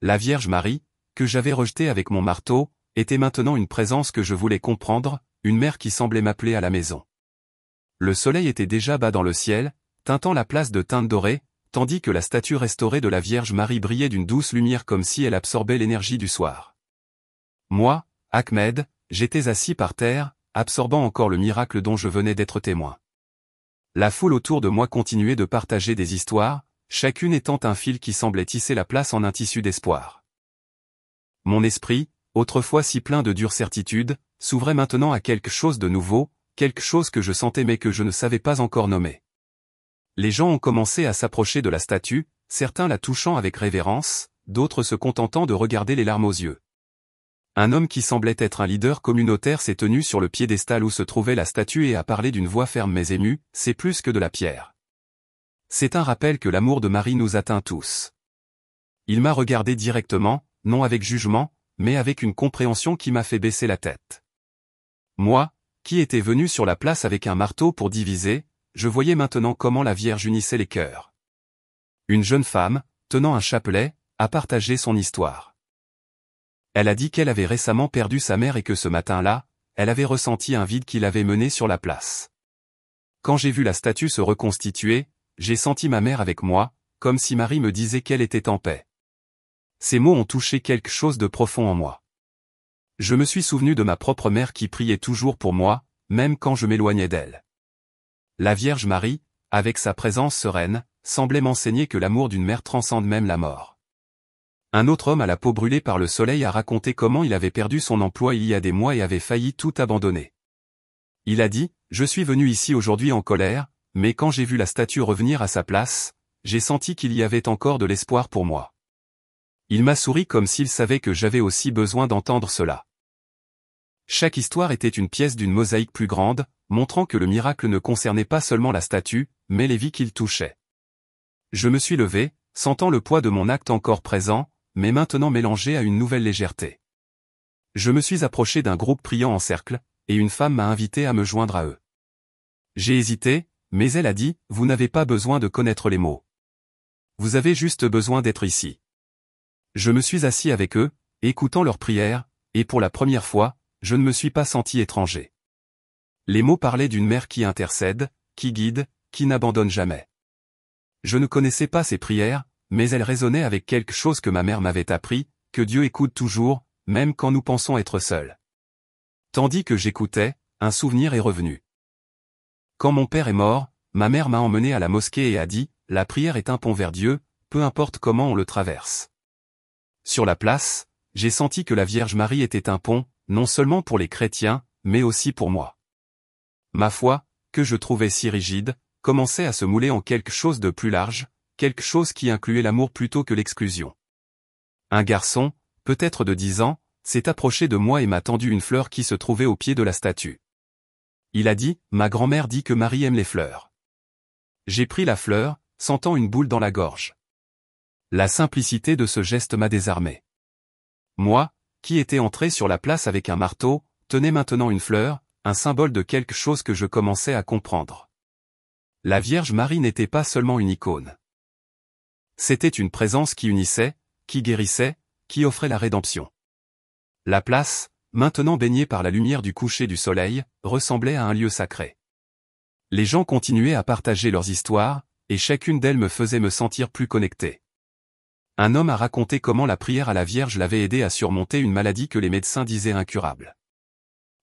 La Vierge Marie, que j'avais rejetée avec mon marteau, était maintenant une présence que je voulais comprendre, une mère qui semblait m'appeler à la maison. Le soleil était déjà bas dans le ciel, teintant la place de teintes dorées, tandis que la statue restaurée de la Vierge Marie brillait d'une douce lumière comme si elle absorbait l'énergie du soir. Moi, Ahmed, j'étais assis par terre, absorbant encore le miracle dont je venais d'être témoin. La foule autour de moi continuait de partager des histoires, chacune étant un fil qui semblait tisser la place en un tissu d'espoir. Mon esprit, autrefois si plein de dures certitudes, s'ouvrait maintenant à quelque chose de nouveau, quelque chose que je sentais mais que je ne savais pas encore nommer. Les gens ont commencé à s'approcher de la statue, certains la touchant avec révérence, d'autres se contentant de regarder les larmes aux yeux. Un homme qui semblait être un leader communautaire s'est tenu sur le piédestal où se trouvait la statue et a parlé d'une voix ferme mais émue, « C'est plus que de la pierre. C'est un rappel que l'amour de Marie nous atteint tous. » Il m'a regardé directement, non avec jugement, mais avec une compréhension qui m'a fait baisser la tête. Moi, qui étais venu sur la place avec un marteau pour diviser, je voyais maintenant comment la Vierge unissait les cœurs. Une jeune femme, tenant un chapelet, a partagé son histoire. Elle a dit qu'elle avait récemment perdu sa mère et que ce matin-là, elle avait ressenti un vide qui l'avait menée sur la place. Quand j'ai vu la statue se reconstituer, j'ai senti ma mère avec moi, comme si Marie me disait qu'elle était en paix. Ces mots ont touché quelque chose de profond en moi. Je me suis souvenu de ma propre mère qui priait toujours pour moi, même quand je m'éloignais d'elle. La Vierge Marie, avec sa présence sereine, semblait m'enseigner que l'amour d'une mère transcende même la mort. Un autre homme à la peau brûlée par le soleil a raconté comment il avait perdu son emploi il y a des mois et avait failli tout abandonner. Il a dit, « Je suis venu ici aujourd'hui en colère, mais quand j'ai vu la statue revenir à sa place, j'ai senti qu'il y avait encore de l'espoir pour moi. » Il m'a souri comme s'il savait que j'avais aussi besoin d'entendre cela. Chaque histoire était une pièce d'une mosaïque plus grande, montrant que le miracle ne concernait pas seulement la statue, mais les vies qu'il touchait. Je me suis levé, sentant le poids de mon acte encore présent, mais maintenant mélangé à une nouvelle légèreté. Je me suis approché d'un groupe priant en cercle, et une femme m'a invité à me joindre à eux. J'ai hésité, mais elle a dit, « Vous n'avez pas besoin de connaître les mots. Vous avez juste besoin d'être ici. Je me suis assis avec eux, écoutant leurs prières, et pour la première fois, je ne me suis pas senti étranger. Les mots parlaient d'une mère qui intercède, qui guide, qui n'abandonne jamais. Je ne connaissais pas ces prières, mais elles résonnaient avec quelque chose que ma mère m'avait appris, que Dieu écoute toujours, même quand nous pensons être seuls. Tandis que j'écoutais, un souvenir est revenu. Quand mon père est mort, ma mère m'a emmené à la mosquée et a dit, « La prière est un pont vers Dieu, peu importe comment on le traverse. » Sur la place, j'ai senti que la Vierge Marie était un pont, non seulement pour les chrétiens, mais aussi pour moi. Ma foi, que je trouvais si rigide, commençait à se mouler en quelque chose de plus large, quelque chose qui incluait l'amour plutôt que l'exclusion. Un garçon, peut-être de 10 ans, s'est approché de moi et m'a tendu une fleur qui se trouvait au pied de la statue. Il a dit, « Ma grand-mère dit que Marie aime les fleurs. » J'ai pris la fleur, sentant une boule dans la gorge. La simplicité de ce geste m'a désarmé. Moi, qui étais entré sur la place avec un marteau, tenais maintenant une fleur, un symbole de quelque chose que je commençais à comprendre. La Vierge Marie n'était pas seulement une icône. C'était une présence qui unissait, qui guérissait, qui offrait la rédemption. La place, maintenant baignée par la lumière du coucher du soleil, ressemblait à un lieu sacré. Les gens continuaient à partager leurs histoires, et chacune d'elles me faisait me sentir plus connecté. Un homme a raconté comment la prière à la Vierge l'avait aidé à surmonter une maladie que les médecins disaient incurable.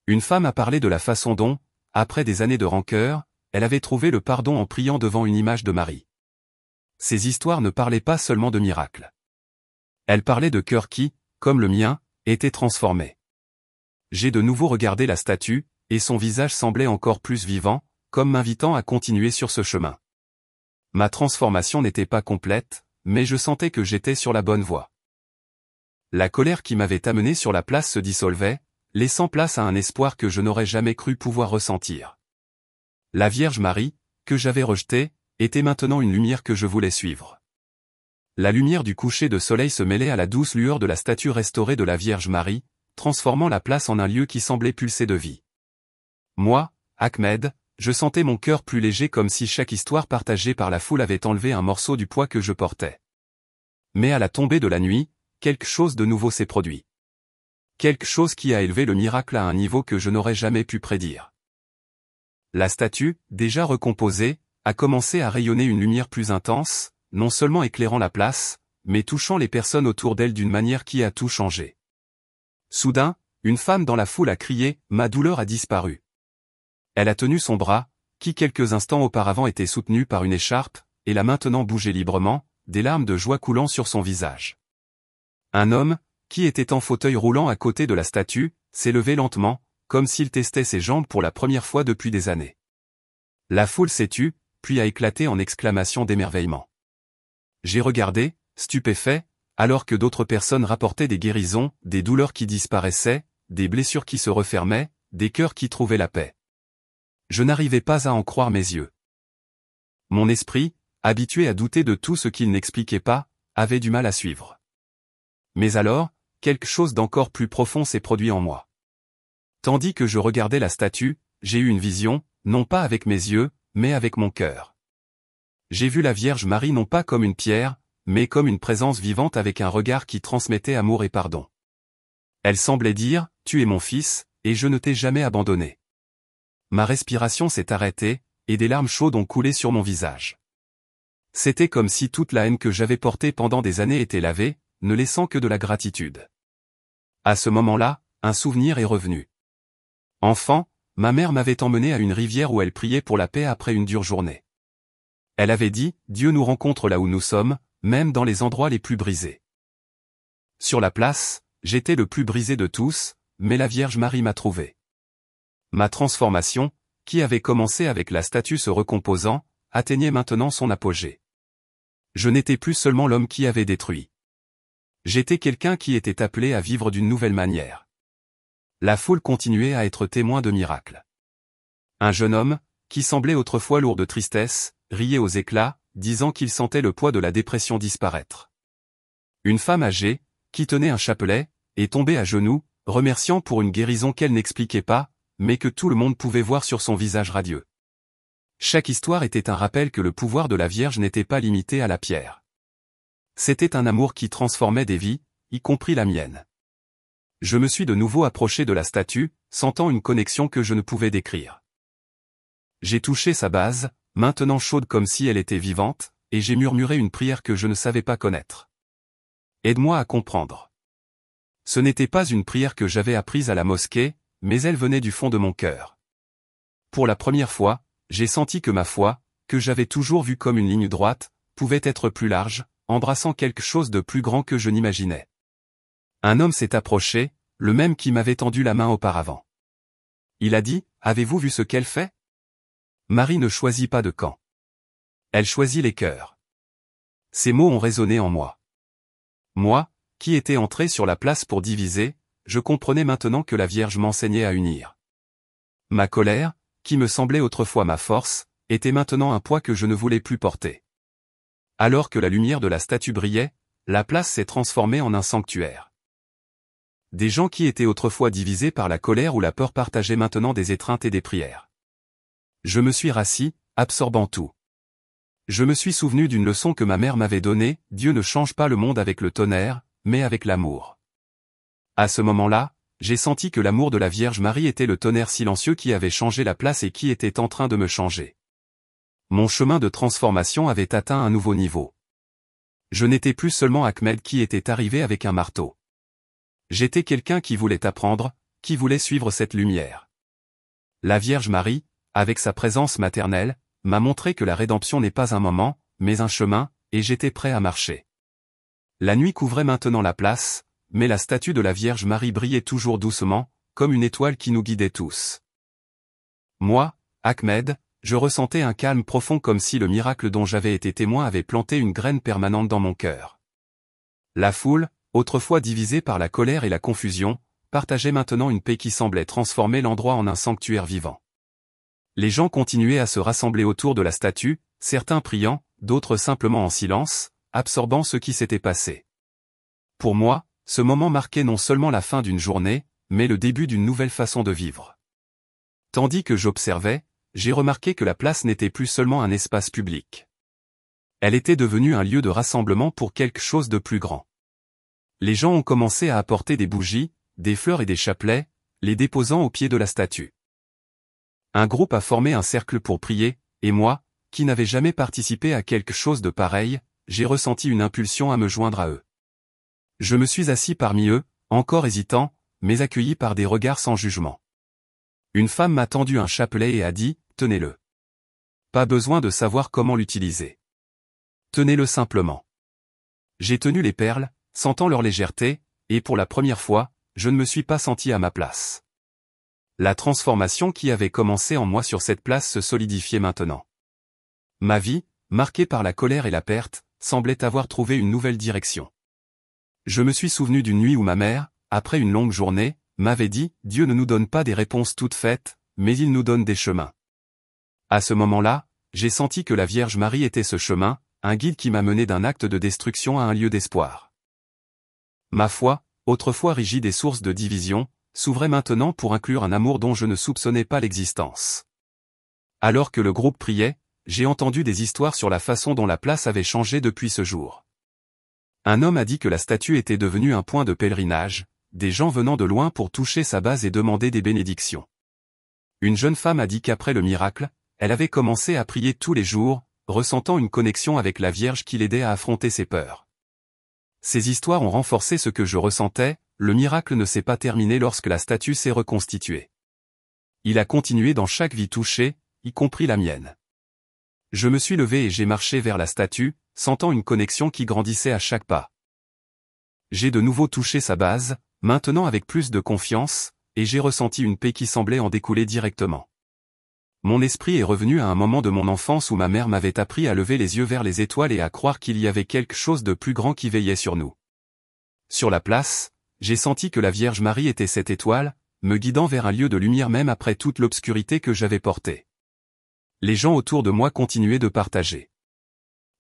Une femme a parlé de la façon dont, après des années de rancœur, elle avait trouvé le pardon en priant devant une image de Marie. Ces histoires ne parlaient pas seulement de miracles. Elles parlaient de cœurs qui, comme le mien, étaient transformés. J'ai de nouveau regardé la statue, et son visage semblait encore plus vivant, comme m'invitant à continuer sur ce chemin. Ma transformation n'était pas complète, mais je sentais que j'étais sur la bonne voie. La colère qui m'avait amené sur la place se dissolvait, laissant place à un espoir que je n'aurais jamais cru pouvoir ressentir. La Vierge Marie, que j'avais rejetée, était maintenant une lumière que je voulais suivre. La lumière du coucher de soleil se mêlait à la douce lueur de la statue restaurée de la Vierge Marie, transformant la place en un lieu qui semblait pulser de vie. Moi, Ahmed, je sentais mon cœur plus léger comme si chaque histoire partagée par la foule avait enlevé un morceau du poids que je portais. Mais à la tombée de la nuit, quelque chose de nouveau s'est produit. Quelque chose qui a élevé le miracle à un niveau que je n'aurais jamais pu prédire. La statue, déjà recomposée, a commencé à rayonner une lumière plus intense, non seulement éclairant la place, mais touchant les personnes autour d'elle d'une manière qui a tout changé. Soudain, une femme dans la foule a crié « Ma douleur a disparu ». Elle a tenu son bras, qui quelques instants auparavant était soutenu par une écharpe, et l'a maintenant bougé librement, des larmes de joie coulant sur son visage. Un homme, qui était en fauteuil roulant à côté de la statue, s'est levé lentement, comme s'il testait ses jambes pour la première fois depuis des années. La foule s'est tue, puis a éclaté en exclamations d'émerveillement. J'ai regardé, stupéfait, alors que d'autres personnes rapportaient des guérisons, des douleurs qui disparaissaient, des blessures qui se refermaient, des cœurs qui trouvaient la paix. Je n'arrivais pas à en croire mes yeux. Mon esprit, habitué à douter de tout ce qu'il n'expliquait pas, avait du mal à suivre. Mais alors, quelque chose d'encore plus profond s'est produit en moi. Tandis que je regardais la statue, j'ai eu une vision, non pas avec mes yeux, mais avec mon cœur. J'ai vu la Vierge Marie non pas comme une pierre, mais comme une présence vivante avec un regard qui transmettait amour et pardon. Elle semblait dire, « Tu es mon fils, et je ne t'ai jamais abandonné. » Ma respiration s'est arrêtée, et des larmes chaudes ont coulé sur mon visage. C'était comme si toute la haine que j'avais portée pendant des années était lavée, ne laissant que de la gratitude. À ce moment-là, un souvenir est revenu. Enfant, ma mère m'avait emmené à une rivière où elle priait pour la paix après une dure journée. Elle avait dit, « Dieu nous rencontre là où nous sommes, même dans les endroits les plus brisés. » Sur la place, j'étais le plus brisé de tous, mais la Vierge Marie m'a trouvé. Ma transformation, qui avait commencé avec la statue se recomposant, atteignait maintenant son apogée. Je n'étais plus seulement l'homme qui avait détruit. J'étais quelqu'un qui était appelé à vivre d'une nouvelle manière. La foule continuait à être témoin de miracles. Un jeune homme, qui semblait autrefois lourd de tristesse, riait aux éclats, disant qu'il sentait le poids de la dépression disparaître. Une femme âgée, qui tenait un chapelet, est tombée à genoux, remerciant pour une guérison qu'elle n'expliquait pas, mais que tout le monde pouvait voir sur son visage radieux. Chaque histoire était un rappel que le pouvoir de la Vierge n'était pas limité à la pierre. C'était un amour qui transformait des vies, y compris la mienne. Je me suis de nouveau approché de la statue, sentant une connexion que je ne pouvais décrire. J'ai touché sa base, maintenant chaude comme si elle était vivante, et j'ai murmuré une prière que je ne savais pas connaître. Aide-moi à comprendre. Ce n'était pas une prière que j'avais apprise à la mosquée, mais elle venait du fond de mon cœur. Pour la première fois, j'ai senti que ma foi, que j'avais toujours vue comme une ligne droite, pouvait être plus large, embrassant quelque chose de plus grand que je n'imaginais. Un homme s'est approché, le même qui m'avait tendu la main auparavant. Il a dit, « Avez-vous vu ce qu'elle fait ? Marie ne choisit pas de camp. Elle choisit les cœurs. » Ces mots ont résonné en moi. Moi, qui étais entré sur la place pour diviser, je comprenais maintenant que la Vierge m'enseignait à unir. Ma colère, qui me semblait autrefois ma force, était maintenant un poids que je ne voulais plus porter. Alors que la lumière de la statue brillait, la place s'est transformée en un sanctuaire. Des gens qui étaient autrefois divisés par la colère ou la peur partageaient maintenant des étreintes et des prières. Je me suis rassis, absorbant tout. Je me suis souvenu d'une leçon que ma mère m'avait donnée, Dieu ne change pas le monde avec le tonnerre, mais avec l'amour. À ce moment-là, j'ai senti que l'amour de la Vierge Marie était le tonnerre silencieux qui avait changé la place et qui était en train de me changer. Mon chemin de transformation avait atteint un nouveau niveau. Je n'étais plus seulement Ahmed qui était arrivé avec un marteau. J'étais quelqu'un qui voulait apprendre, qui voulait suivre cette lumière. La Vierge Marie, avec sa présence maternelle, m'a montré que la rédemption n'est pas un moment, mais un chemin, et j'étais prêt à marcher. La nuit couvrait maintenant la place, mais la statue de la Vierge Marie brillait toujours doucement, comme une étoile qui nous guidait tous. Moi, Ahmed, je ressentais un calme profond comme si le miracle dont j'avais été témoin avait planté une graine permanente dans mon cœur. La foule, autrefois divisée par la colère et la confusion, partageait maintenant une paix qui semblait transformer l'endroit en un sanctuaire vivant. Les gens continuaient à se rassembler autour de la statue, certains priant, d'autres simplement en silence, absorbant ce qui s'était passé. Pour moi, ce moment marquait non seulement la fin d'une journée, mais le début d'une nouvelle façon de vivre. Tandis que j'observais, j'ai remarqué que la place n'était plus seulement un espace public. Elle était devenue un lieu de rassemblement pour quelque chose de plus grand. Les gens ont commencé à apporter des bougies, des fleurs et des chapelets, les déposant au pied de la statue. Un groupe a formé un cercle pour prier, et moi, qui n'avais jamais participé à quelque chose de pareil, j'ai ressenti une impulsion à me joindre à eux. Je me suis assis parmi eux, encore hésitant, mais accueilli par des regards sans jugement. Une femme m'a tendu un chapelet et a dit, « Tenez-le. » Pas besoin de savoir comment l'utiliser. Tenez-le simplement. J'ai tenu les perles, sentant leur légèreté, et pour la première fois, je ne me suis pas senti à ma place. La transformation qui avait commencé en moi sur cette place se solidifiait maintenant. Ma vie, marquée par la colère et la perte, semblait avoir trouvé une nouvelle direction. Je me suis souvenu d'une nuit où ma mère, après une longue journée, m'avait dit « Dieu ne nous donne pas des réponses toutes faites, mais il nous donne des chemins. » À ce moment-là, j'ai senti que la Vierge Marie était ce chemin, un guide qui m'a mené d'un acte de destruction à un lieu d'espoir. Ma foi, autrefois rigide et source de division, s'ouvrait maintenant pour inclure un amour dont je ne soupçonnais pas l'existence. Alors que le groupe priait, j'ai entendu des histoires sur la façon dont la place avait changé depuis ce jour. Un homme a dit que la statue était devenue un point de pèlerinage, des gens venant de loin pour toucher sa base et demander des bénédictions. Une jeune femme a dit qu'après le miracle, elle avait commencé à prier tous les jours, ressentant une connexion avec la Vierge qui l'aidait à affronter ses peurs. Ces histoires ont renforcé ce que je ressentais, le miracle ne s'est pas terminé lorsque la statue s'est reconstituée. Il a continué dans chaque vie touchée, y compris la mienne. Je me suis levé et j'ai marché vers la statue, sentant une connexion qui grandissait à chaque pas. J'ai de nouveau touché sa base, maintenant avec plus de confiance, et j'ai ressenti une paix qui semblait en découler directement. Mon esprit est revenu à un moment de mon enfance où ma mère m'avait appris à lever les yeux vers les étoiles et à croire qu'il y avait quelque chose de plus grand qui veillait sur nous. Sur la place, j'ai senti que la Vierge Marie était cette étoile, me guidant vers un lieu de lumière même après toute l'obscurité que j'avais portée. Les gens autour de moi continuaient de partager.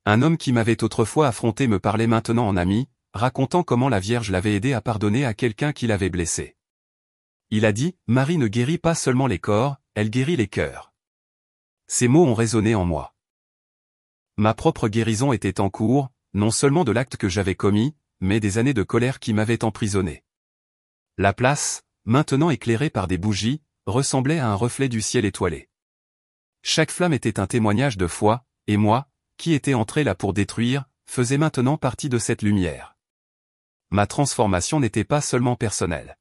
Un homme qui m'avait autrefois affronté me parlait maintenant en ami, racontant comment la Vierge l'avait aidé à pardonner à quelqu'un qui l'avait blessé. Il a dit, « Marie ne guérit pas seulement les corps, elle guérit les cœurs. » Ces mots ont résonné en moi. Ma propre guérison était en cours, non seulement de l'acte que j'avais commis, mais des années de colère qui m'avaient emprisonné. La place, maintenant éclairée par des bougies, ressemblait à un reflet du ciel étoilé. Chaque flamme était un témoignage de foi, et moi, qui étais entré là pour détruire, faisais maintenant partie de cette lumière. Ma transformation n'était pas seulement personnelle.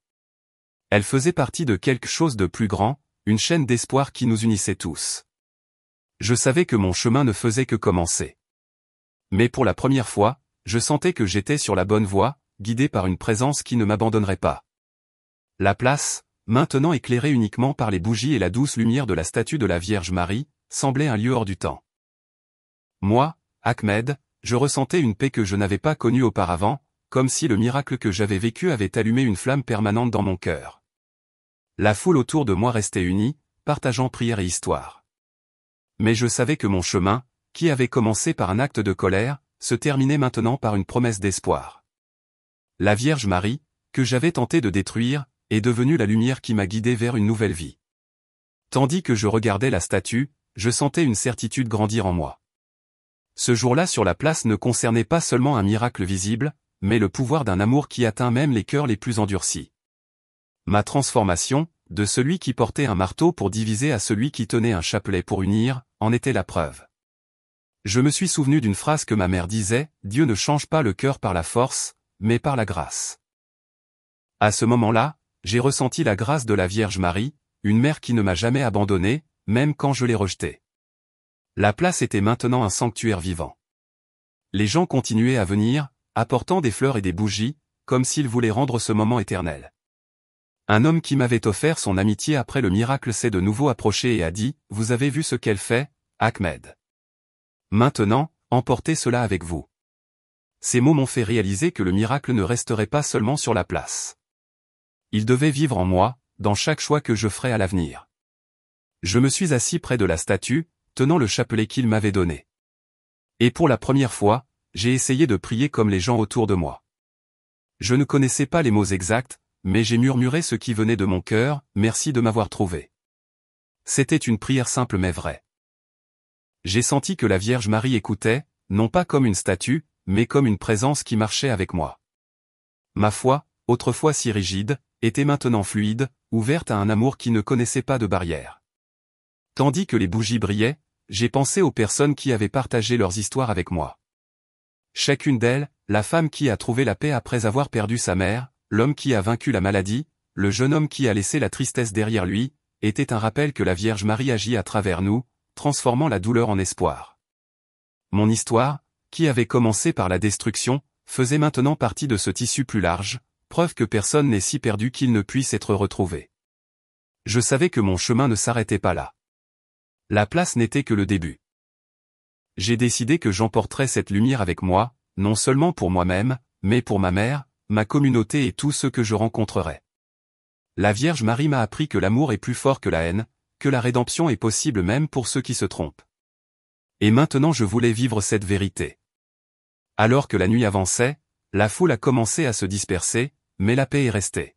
Elle faisait partie de quelque chose de plus grand, une chaîne d'espoir qui nous unissait tous. Je savais que mon chemin ne faisait que commencer. Mais pour la première fois, je sentais que j'étais sur la bonne voie, guidé par une présence qui ne m'abandonnerait pas. La place, maintenant éclairée uniquement par les bougies et la douce lumière de la statue de la Vierge Marie, semblait un lieu hors du temps. Moi, Ahmed, je ressentais une paix que je n'avais pas connue auparavant, comme si le miracle que j'avais vécu avait allumé une flamme permanente dans mon cœur. La foule autour de moi restait unie, partageant prière et histoire. Mais je savais que mon chemin, qui avait commencé par un acte de colère, se terminait maintenant par une promesse d'espoir. La Vierge Marie, que j'avais tenté de détruire, est devenue la lumière qui m'a guidé vers une nouvelle vie. Tandis que je regardais la statue, je sentais une certitude grandir en moi. Ce jour-là sur la place ne concernait pas seulement un miracle visible, mais le pouvoir d'un amour qui atteint même les cœurs les plus endurcis. Ma transformation, de celui qui portait un marteau pour diviser à celui qui tenait un chapelet pour unir, en était la preuve. Je me suis souvenu d'une phrase que ma mère disait, « Dieu ne change pas le cœur par la force, mais par la grâce. » À ce moment-là, j'ai ressenti la grâce de la Vierge Marie, une mère qui ne m'a jamais abandonné, même quand je l'ai rejetée. La place était maintenant un sanctuaire vivant. Les gens continuaient à venir, apportant des fleurs et des bougies, comme s'ils voulaient rendre ce moment éternel. Un homme qui m'avait offert son amitié après le miracle s'est de nouveau approché et a dit, « Vous avez vu ce qu'elle fait, Ahmed. Maintenant, emportez cela avec vous. » Ces mots m'ont fait réaliser que le miracle ne resterait pas seulement sur la place. Il devait vivre en moi, dans chaque choix que je ferais à l'avenir. Je me suis assis près de la statue, tenant le chapelet qu'il m'avait donné. Et pour la première fois, j'ai essayé de prier comme les gens autour de moi. Je ne connaissais pas les mots exacts, mais j'ai murmuré ce qui venait de mon cœur, « Merci de m'avoir trouvé. » C'était une prière simple mais vraie. J'ai senti que la Vierge Marie écoutait, non pas comme une statue, mais comme une présence qui marchait avec moi. Ma foi, autrefois si rigide, était maintenant fluide, ouverte à un amour qui ne connaissait pas de barrière. Tandis que les bougies brillaient, j'ai pensé aux personnes qui avaient partagé leurs histoires avec moi. Chacune d'elles, la femme qui a trouvé la paix après avoir perdu sa mère, l'homme qui a vaincu la maladie, le jeune homme qui a laissé la tristesse derrière lui, était un rappel que la Vierge Marie agit à travers nous, transformant la douleur en espoir. Mon histoire, qui avait commencé par la destruction, faisait maintenant partie de ce tissu plus large, preuve que personne n'est si perdu qu'il ne puisse être retrouvé. Je savais que mon chemin ne s'arrêtait pas là. La place n'était que le début. J'ai décidé que j'emporterais cette lumière avec moi, non seulement pour moi-même, mais pour ma mère, ma communauté et tous ceux que je rencontrerai. La Vierge Marie m'a appris que l'amour est plus fort que la haine, que la rédemption est possible même pour ceux qui se trompent. Et maintenant je voulais vivre cette vérité. Alors que la nuit avançait, la foule a commencé à se disperser, mais la paix est restée.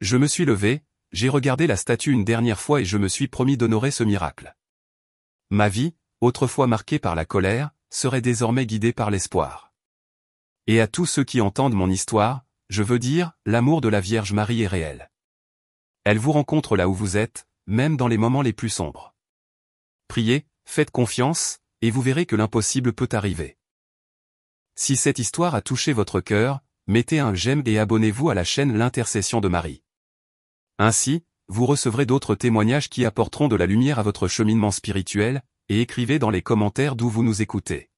Je me suis levé, j'ai regardé la statue une dernière fois et je me suis promis d'honorer ce miracle. Ma vie, autrefois marquée par la colère, serait désormais guidée par l'espoir. Et à tous ceux qui entendent mon histoire, je veux dire, l'amour de la Vierge Marie est réel. Elle vous rencontre là où vous êtes, même dans les moments les plus sombres. Priez, faites confiance, et vous verrez que l'impossible peut arriver. Si cette histoire a touché votre cœur, mettez un j'aime et abonnez-vous à la chaîne L'Intercession de Marie. Ainsi, vous recevrez d'autres témoignages qui apporteront de la lumière à votre cheminement spirituel, et écrivez dans les commentaires d'où vous nous écoutez.